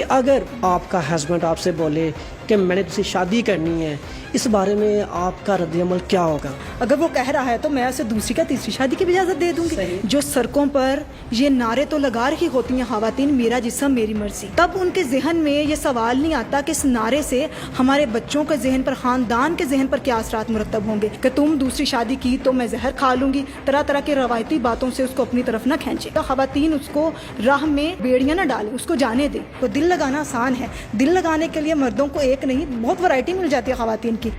اگر آپ کا ہسبینڈ آپ سے بولے کہ میں نے تجھ سے شادی کرنی ہے، اس بارے میں آپ کا رد عمل کیا ہوگا؟ اگر وہ کہہ رہا ہے تو میں اسے دوسری کا تیسری شادی کی بھی اجازت دے دوں گی۔ جو سڑکوں پر یہ نعرے تو لگا رہی ہوتی ہیں خواتین، میرا جسم میری مرضی، تب ان کے ذہن میں یہ سوال نہیں آتا کہ اس نعرے سے ہمارے بچوں کے ذہن پر، خاندان کے ذہن پر کیا اثرات مرتب ہوں گے کہ تم دوسری شادی کی تو میں زہر کھا لوں گی۔ طرح طرح کے روایتی باتوں سے اس کو اپنی طرف نہ کھینچے۔ تو خواتین اس کو راہ میں بیڑیاں نہ ڈالیں، اس کو جانے دیں۔ تو دل لگانا آسان ہے، دل لگانے کے لیے مردوں کو ایک نہیں بہت ورائٹی مل جاتی ہے خواتین کی۔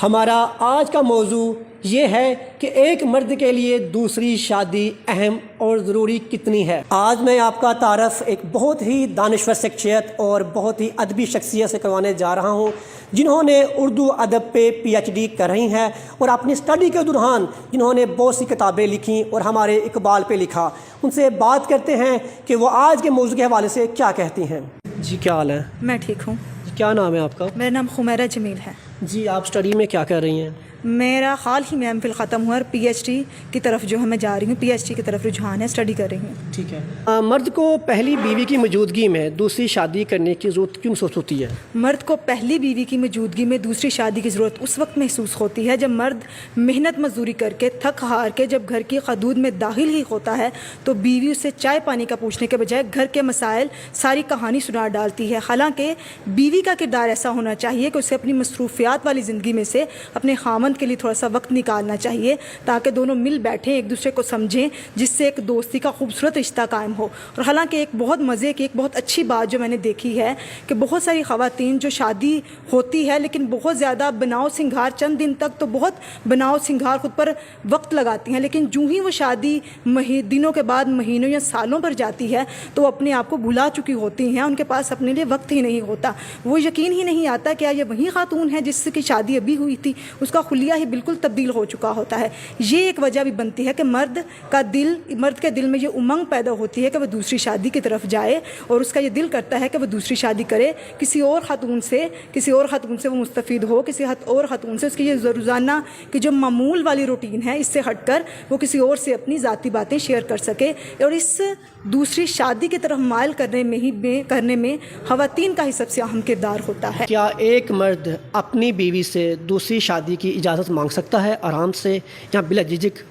ہمارا آج کا موضوع یہ ہے کہ ایک مرد کے لیے دوسری شادی اہم اور ضروری کتنی ہے۔ آج میں آپ کا تعارف ایک بہت ہی دانشور شخصیت اور بہت ہی ادبی شخصیت سے کروانے جا رہا ہوں، جنہوں نے اردو ادب پہ پی ایچ ڈی کر رہی ہیں اور اپنی اسٹڈی کے دوران جنہوں نے بہت سی کتابیں لکھیں اور ہمارے اقبال پہ لکھا۔ ان سے بات کرتے ہیں کہ وہ آج کے موضوع کے حوالے سے کیا کہتی ہیں۔ جی کیا حال ہے؟ میں ٹھیک ہوں۔ کیا نام ہے آپ کا؟ میرا نام خمیرہ جمیل ہے۔ جی آپ اسٹڈی میں کیا کر رہی ہیں؟ میرا حال ہی میں ایم فل ختم ہوا اور پی ایچ ڈی کی طرف جو ہے میں جا رہی ہوں، پی ایچ ڈی کی طرف رجحان ہے، اسٹڈی کر رہی ہوں۔ ٹھیک ہے۔ مرد کو پہلی بیوی کی موجودگی میں دوسری شادی کرنے کی ضرورت کیوں محسوس ہوتی ہے؟ مرد کو پہلی بیوی کی موجودگی میں دوسری شادی کی ضرورت اس وقت محسوس ہوتی ہے جب مرد محنت مزدوری کر کے تھک ہار کے جب گھر کی حدود میں داخل ہی ہوتا ہے تو بیوی اسے چائے پانی کا پوچھنے کے بجائے گھر کے مسائل ساری کہانی سنا ڈالتی ہے۔ حالانکہ بیوی کا کردار ایسا ہونا چاہیے کہ اسے اپنی مصروفیات والی زندگی میں سے اپنے خامند کے لیے تھوڑا سا وقت نکالنا چاہیے تاکہ دونوں مل بیٹھیں، ایک دوسرے کو سمجھیں، جس سے ایک دوستی کا خوبصورت رشتہ قائم ہو۔ اور حالانکہ ایک بہت مزے کی، ایک بہت اچھی بات جو میں نے دیکھی ہے کہ بہت ساری خواتین جو شادی ہوتی ہے لیکن بہت زیادہ بناؤ سنگھار، چند دن تک تو بہت بناؤ سنگھار خود پر وقت لگاتی ہیں، لیکن جو ہی وہ شادی دنوں کے بعد مہینوں یا سالوں پر جاتی ہے تو وہ اپنے آپ کو بھلا چکی ہوتی ہیں، ان کے پاس اپنے لیے وقت ہی نہیں ہوتا۔ وہ یقین ہی نہیں آتا کہ یہ وہی خاتون ہے جس کی شادی ابھی ہوئی تھی، اس کا خلیہ ہی بالکل تبدیل ہو چکا ہوتا ہے۔ یہ ایک وجہ بھی بنتی ہے کہ مرد کے دل میں یہ امنگ پیدا ہوتی ہے کہ وہ دوسری شادی کی طرف جائے اور اس کا یہ دل کرتا ہے کہ وہ دوسری شادی کرے، کسی اور خاتون سے وہ مستفید ہو، کسی اور خاتون سے اس کی یہ روزانہ کی جو معمول والی روٹین ہے اس سے ہٹ کر وہ کسی اور سے اپنی ذاتی باتیں شیئر کر سکے۔ اور اس دوسری شادی کی طرف مائل کرنے میں خواتین کا ہی سب سے اہم کردار ہوتا ہے۔ کیا ایک مرد اپنی بیوی سے دوسری شادی کی اجازت مانگ سکتا ہے آرام سے یا بلا جھجک؟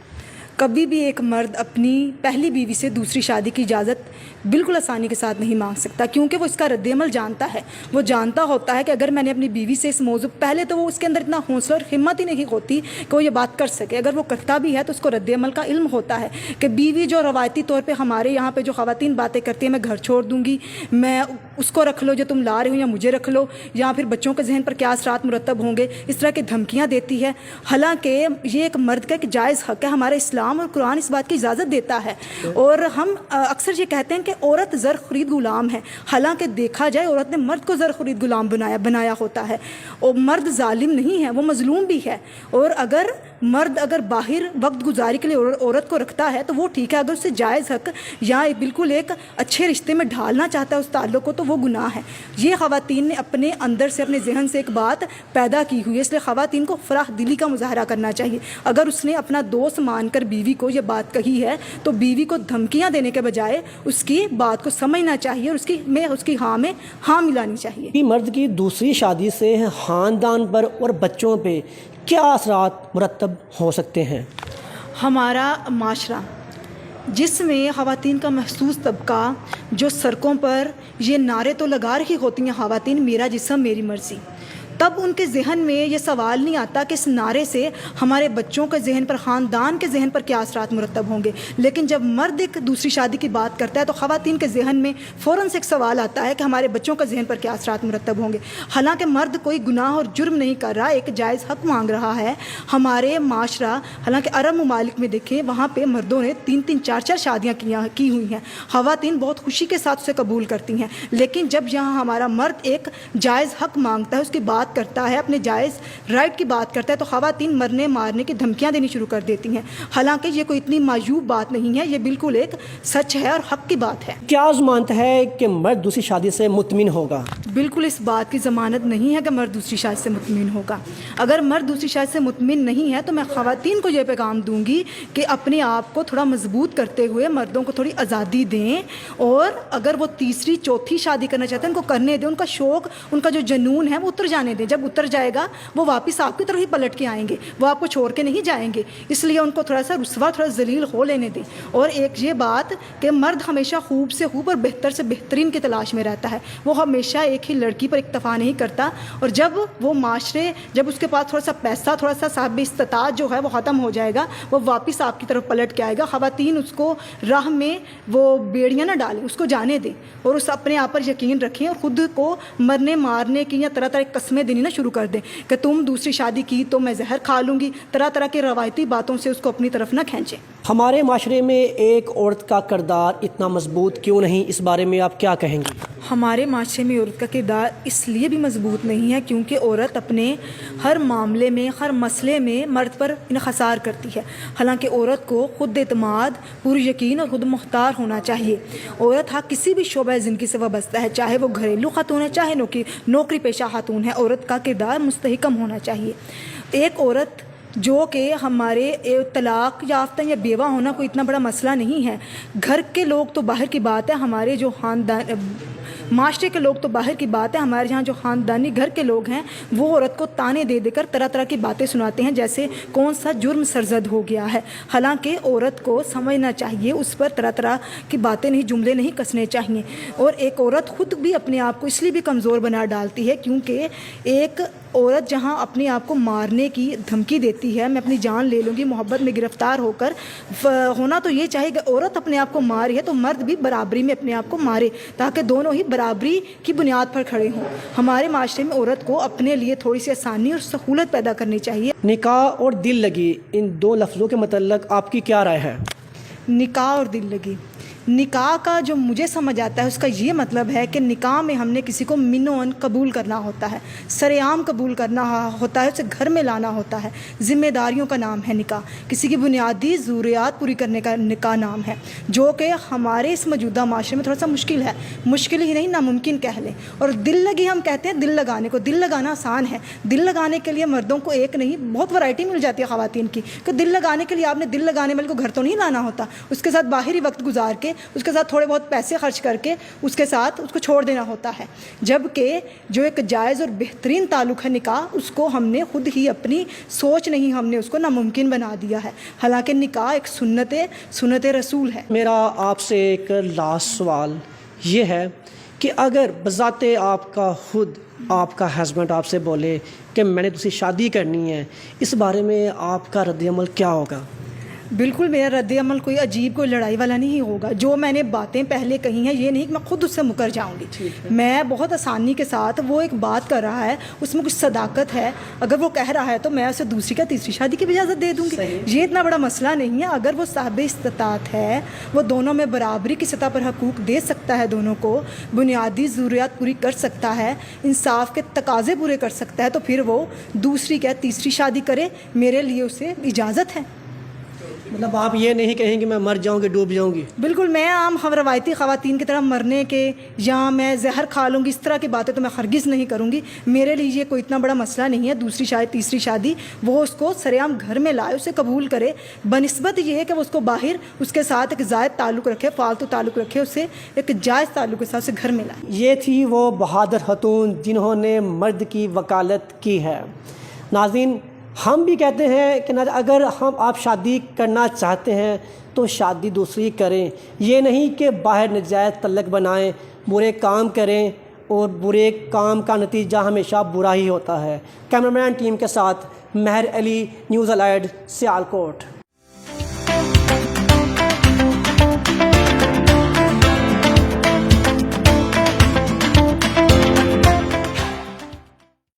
کبھی بھی ایک مرد اپنی پہلی بیوی سے دوسری شادی کی اجازت بالکل آسانی کے ساتھ نہیں مانگ سکتا، کیونکہ وہ اس کا رد عمل جانتا ہے۔ وہ جانتا ہوتا ہے کہ اگر میں نے اپنی بیوی سے اس موضوع پہلے تو وہ اس کے اندر اتنا حوصلہ اور ہمت ہی نہیں ہوتی کہ وہ یہ بات کر سکے، اگر وہ کرتا بھی ہے تو اس کو رد عمل کا علم ہوتا ہے کہ بیوی جو روایتی طور پہ ہمارے یہاں پہ جو خواتین باتیں کرتی ہیں، میں گھر چھوڑ دوں گی، میں اس کو رکھ لو جو تم لا رہے ہو یا مجھے رکھ لو، یا پھر بچوں کے ذہن پر کیا اثرات مرتب ہوں گے، اس طرح کی دھمکیاں دیتی ہے۔ حالانکہ یہ ایک مرد کا ایک جائز حق ہے، ہمارا اسلام اور قرآن اس بات کی اجازت دیتا ہے۔ اور ہم اکثر یہ کہتے ہیں کہ عورت زر خرید غلام ہے، حالانکہ دیکھا جائے عورت نے مرد کو زر خرید غلام بنایا ہوتا ہے، اور مرد ظالم نہیں ہے، وہ مظلوم بھی ہے۔ اور مرد اگر باہر وقت گزاری کے لیے عورت کو رکھتا ہے تو وہ ٹھیک ہے، اگر اسے جائز حق یا بالکل ایک اچھے رشتے میں ڈھالنا چاہتا ہے اس تعلق کو تو وہ گناہ ہے۔ یہ خواتین نے اپنے اندر سے، اپنے ذہن سے ایک بات پیدا کی ہوئی ہے، اس لیے خواتین کو فراخ دلی کا مظاہرہ کرنا چاہیے۔ اگر اس نے اپنا دوست مان کر بیوی کو یہ بات کہی ہے تو بیوی کو دھمکیاں دینے کے بجائے اس کی بات کو سمجھنا چاہیے اور اس کی ہاں میں ہاں ملانی چاہیے۔ مرد کی دوسری شادی سے خاندان پر اور بچوں پہ کیا اثرات مرتب ہو سکتے ہیں؟ ہمارا معاشرہ جس میں خواتین کا محسوس طبقہ جو سڑکوں پر یہ نعرے تو لگا رہی ہوتی ہیں خواتین، میرا جسم میری مرضی، تب ان کے ذہن میں یہ سوال نہیں آتا کہ اس نعرے سے ہمارے بچوں کے ذہن پر، خاندان کے ذہن پر کیا اثرات مرتب ہوں گے۔ لیکن جب مرد ایک دوسری شادی کی بات کرتا ہے تو خواتین کے ذہن میں فوراً سے ایک سوال آتا ہے کہ ہمارے بچوں کے ذہن پر کیا اثرات مرتب ہوں گے۔ حالانکہ مرد کوئی گناہ اور جرم نہیں کر رہا، ایک جائز حق مانگ رہا ہے۔ ہمارے معاشرہ، حالانکہ عرب ممالک میں دیکھیں وہاں پہ مردوں نے 3 4 شادیاں کی ہوئی ہیں، خواتین بہت خوشی کے ساتھ اسے قبول کرتی ہیں، لیکن جب یہاں ہمارا مرد ایک جائز حق مانگتا ہے، اس کی بات بات کرتا ہے, اپنے جائز رائٹ کی بات کرتا ہے, تو خواتین مرنے مارنے کی دھمکیاں دینی شروع کر دیتی ہیں. حالانکہ یہ کوئی اتنی معیوب بات نہیں ہے, یہ بالکل ایک سچ ہے اور حق کی بات ہے. کیا ضمانت ہے کہ مرد دوسری شادی سے مطمئن ہوگا؟ بالکل اس بات کی ضمانت نہیں ہے کہ مرد دوسری شادی سے مطمئن ہوگا. اگر مرد دوسری شادی سے مطمئن نہیں ہے تو میں خواتین کو یہ پیغام دوں گی کہ اپنے آپ کو تھوڑا مضبوط کرتے ہوئے مردوں کو تھوڑی آزادی دیں, اور اگر وہ تیسری چوتھی شادی کرنا چاہتے ہیں ان کو کرنے دیں. ان کا شوق, ان کا جو جنون ہے وہ اتر جانے دیں. جب اتر جائے گا وہ واپس آپ کی طرف ہی پلٹ کے آئیں گے, وہ آپ کو چھوڑ کے نہیں جائیں گے. اس لیے ان کو تھوڑا سا رسوا, تھوڑا ذلیل ہو لینے دیں. اور ایک یہ بات کہ مرد ہمیشہ خوب سے خوب اور بہتر سے بہترین کی تلاش میں رہتا ہے. وہ ہمیشہ ایک ہی لڑکی پر اکتفا نہیں کرتا, اور جب وہ معاشرے, جب اس کے پاس تھوڑا سا پیسہ, تھوڑا سا صاحب استطاعت جو ہے وہ ختم ہو جائے گا, وہ واپس آپ کی طرف پلٹ کے آئے گا. خواتین اس کو راہ میں وہ بیڑیاں نہ ڈالیں, اس کو جانے دیں, اور اس اپنے آپ پر یقین رکھیں, اور خود کو مرنے مارنے کی یا طرح طرح کی قسمیں دینی نہ شروع کر دیں کہ تم دوسری شادی کی تو میں زہر کھا لوں گی. طرح طرح کی روایتی باتوں سے اس کو اپنی طرف نہ کھینچیں. ہمارے معاشرے میں ایک عورت کا کردار اتنا مضبوط کیوں نہیں, اس بارے میں آپ کیا کہیں گی؟ ہمارے معاشرے میں عورت کا کردار اس لیے بھی مضبوط نہیں ہے کیونکہ عورت اپنے ہر معاملے میں, ہر مسئلے میں مرد پر انحصار کرتی ہے. حالانکہ عورت کو خود اعتماد, پوری یقین اور خود مختار ہونا چاہیے. عورت کسی بھی شعبہ زندگی سے وابستہ ہے, چاہے وہ گھریلو خاتون ہے, چاہے نوکری پیشہ خاتون ہے, عورت کا کردار مستحکم ہونا چاہیے. ایک عورت جو کہ ہمارے طلاق یافتہ یا بیوہ ہونا کوئی اتنا بڑا مسئلہ نہیں ہے. گھر کے لوگ تو باہر کی بات ہے, ہمارے جو خاندان معاشرے کے لوگ تو باہر کی بات ہے, ہمارے یہاں جو خاندانی گھر کے لوگ ہیں وہ عورت کو تانے دے دے کر طرح طرح کی باتیں سناتے ہیں جیسے کون سا جرم سرزد ہو گیا ہے. حالانکہ عورت کو سمجھنا چاہیے, اس پر طرح طرح کی باتیں نہیں, جملے نہیں کسنے چاہیے. اور ایک عورت خود بھی اپنے آپ کو اس لیے بھی کمزور بنا ڈالتی ہے کیونکہ ایک عورت جہاں اپنے آپ کو مارنے کی دھمکی دیتی ہے, میں اپنی جان لے لوں گی, محبت میں گرفتار ہو کر, ہونا تو یہ چاہیے کہ عورت اپنے آپ کو ماری ہے تو مرد بھی برابری میں اپنے آپ کو مارے تاکہ دونوں ہی برابری کی بنیاد پر کھڑے ہوں. ہمارے معاشرے میں عورت کو اپنے لیے تھوڑی سی آسانی اور سہولت پیدا کرنی چاہیے. نکاح اور دل لگی, ان دو لفظوں کے متعلق آپ کی کیا رائے ہے؟ نکاح اور دل لگی, نکاح کا جو مجھے سمجھ آتا ہے اس کا یہ مطلب ہے کہ نکاح میں ہم نے کسی کو من و ان قبول کرنا ہوتا ہے, سر عام قبول کرنا ہوتا ہے, اسے گھر میں لانا ہوتا ہے. ذمہ داریوں کا نام ہے نکاح, کسی کی بنیادی ضروریات پوری کرنے کا نکاح نام ہے, جو کہ ہمارے اس موجودہ معاشرے میں تھوڑا سا مشکل ہے. مشکل ہی نہیں, ناممکن کہہ لیں. اور دل لگی ہم کہتے ہیں دل لگانے کو, دل لگانا آسان ہے. دل لگانے کے لیے مردوں کو ایک نہیں بہت ورائٹی مل جاتی ہے خواتین کی, کہ دل لگانے کے لیے آپ نے دل لگانے والے کو گھر تو نہیں لانا ہوتا, اس کے ساتھ باہری وقت گزار کے, اس کے ساتھ تھوڑے بہت پیسے خرچ کر کے اس کے ساتھ اس کو چھوڑ دینا ہوتا ہے. جبکہ جو ایک جائز اور بہترین تعلق ہے نکاح, اس کو ہم نے خود ہی اپنی سوچ نہیں, ہم نے اس کو ناممکن بنا دیا ہے. حالانکہ نکاح ایک سنت رسول ہے. میرا آپ سے ایک لاسٹ سوال یہ ہے کہ اگر بذات آپ کا خود آپ کا ہسبینڈ آپ سے بولے کہ میں نے دوسری شادی کرنی ہے, اس بارے میں آپ کا رد عمل کیا ہوگا؟ بالکل میرا رد عمل کوئی عجیب, کوئی لڑائی والا نہیں ہوگا. جو میں نے باتیں پہلے کہی ہیں یہ نہیں کہ میں خود اس سے مکر جاؤں گی. میں بہت آسانی کے ساتھ, وہ ایک بات کر رہا ہے اس میں کچھ صداقت ہے, اگر وہ کہہ رہا ہے تو میں اسے دوسری کا تیسری شادی کی اجازت دے دوں گی. یہ اتنا بڑا مسئلہ نہیں ہے. اگر وہ صاحب استطاعت ہے, وہ دونوں میں برابری کی سطح پر حقوق دے سکتا ہے, دونوں کو بنیادی ضروریات پوری کر سکتا ہے, انصاف کے تقاضے پورے کر سکتا ہے, تو پھر وہ دوسری کیا تیسری شادی کرے, میرے لیے اسے اجازت ہے. مطلب آپ یہ نہیں کہیں کہ میں مر جاؤں گی, ڈوب جاؤں گی؟ بالکل, میں عام روایتی خواتین کی طرح مرنے کے یا میں زہر کھا لوں گی اس طرح کی باتیں تو میں ہرگز نہیں کروں گی. میرے لیے یہ کوئی اتنا بڑا مسئلہ نہیں ہے. دوسری شادی تیسری شادی وہ اس کو سر عام گھر میں لائے, اسے قبول کرے, بنسبت یہ ہے کہ وہ اس کو باہر اس کے ساتھ ایک زائد تعلق رکھے, فالتو تعلق رکھے, اسے ایک جائز تعلق کے ساتھ اسے گھر میں لائے. یہ تھی وہ بہادر خاتون جنہوں نے مرد کی وکالت کی ہے. ناظرین, ہم بھی کہتے ہیں کہ اگر آپ شادی کرنا چاہتے ہیں تو شادی دوسری کریں, یہ نہیں کہ باہر نجائز تعلق بنائیں, برے کام کریں, اور برے کام کا نتیجہ ہمیشہ برا ہی ہوتا ہے. کیمرہ مین ٹیم کے ساتھ مہر علی, نیوز الائیڈ, سیالکوٹ.